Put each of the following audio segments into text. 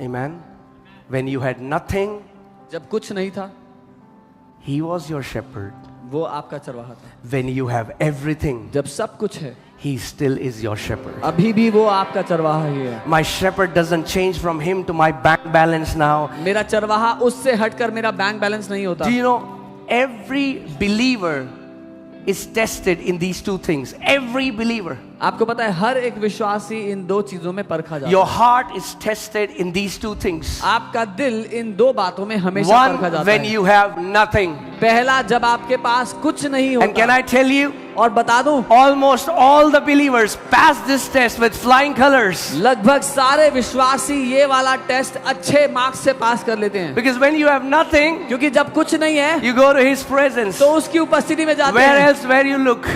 Amen. When you had nothing, जब कुछ नहीं था, He was your shepherd. वो आपका चरवाहा था. When you have everything, जब सब कुछ है, He still is your shepherd. अभी भी वो आपका चरवाहा ही है. My shepherd doesn't change from Him to my bank balance now. मेरा चरवाहा उससे हटकर मेरा बैंक बैलेंस नहीं होता. Do you know, every believer is tested in these two things. Every believer. आपको पता है हर एक विश्वासी इन दो चीजों में परखा जाता है. Your heart is tested in these two things. आपका दिल इन दो बातों में हमेशा परखा One, जाता when है. you have nothing. पहला, जब आपके पास कुछ नहीं And can होता. I tell you, और बता दूं, almost all the believers pass this test with flying colors. लगभग सारे विश्वासी ये वाला टेस्ट अच्छे मार्क्स से पास कर लेते हैं. Because when you have nothing, क्योंकि जब कुछ नहीं है you go to His presence. तो उसकी उपस्थिति में जाते Where हैं. else, where you look?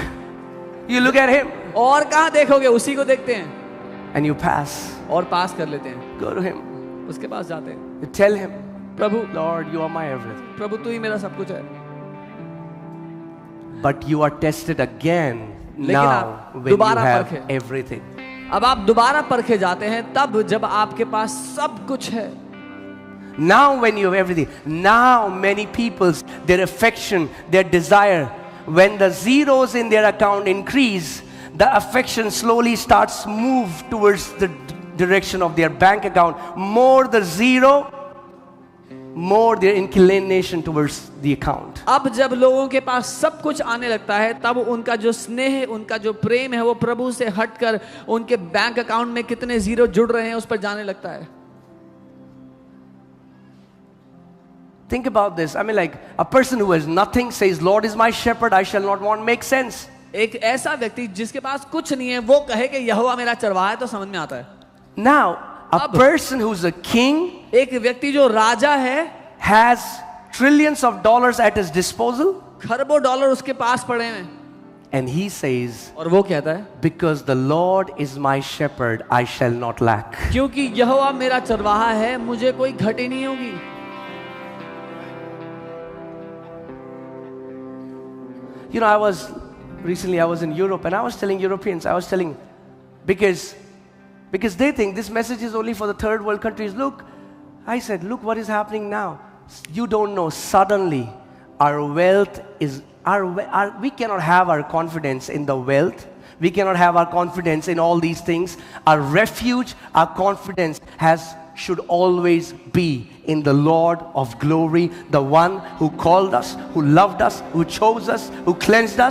You look at Him और कहाँ देखोगे, उसी को देखते हैं and you pass. और पास कर लेते हैं. Go to Him. उसके पास जाते हैं. You tell Him, Prabhu, Lord, you are my everything. प्रभु तू ही मेरा सब कुछ है. But you are tested again लेकिन now आप when you दोबारा have परखे. everything. अब आप दोबारा परखे जाते हैं तब जब आपके पास सब कुछ है. Now when you have everything, now many people's, their affection, their desire, when the zeros in their account increase, the affection slowly starts move towards the direction of their bank account. More the zero, more their inclination towards the account. अब जब लोगों के पास सब कुछ आने लगता है तब उनका जो स्नेह, उनका जो प्रेम है वो प्रभु से हटकर उनके बैंक अकाउंट में कितने जीरो जुड़ रहे हैं उस पर जाने लगता है. Think about this. I mean, like a person who has nothing says, Lord is my shepherd, I shall not want, makes sense. एक ऐसा व्यक्ति जिसके पास कुछ नहीं है वो कहे कि यहोवा मेरा चरवाहा है तो समझ में आता है. Now, a अब- person who's a king एक व्यक्ति जो राजा है, has trillions of dollars at his disposal, खरबों डॉलर उसके पास पड़े हैं and he says, और वो कहता है because the Lord is my shepherd, I shall not lack. क्योंकि यहोवा मेरा चरवाहा है मुझे कोई घटी नहीं होगी. You know, I was in Europe and I was telling Europeans, because they think this message is only for the third world countries. Look, I said, look what is happening now. You don't know, suddenly our wealth is, we cannot have our confidence in the wealth. We cannot have our confidence in all these things. Our refuge, our confidence should always be in the Lord of glory, the one who called us, who loved us, who chose us, who cleansed us.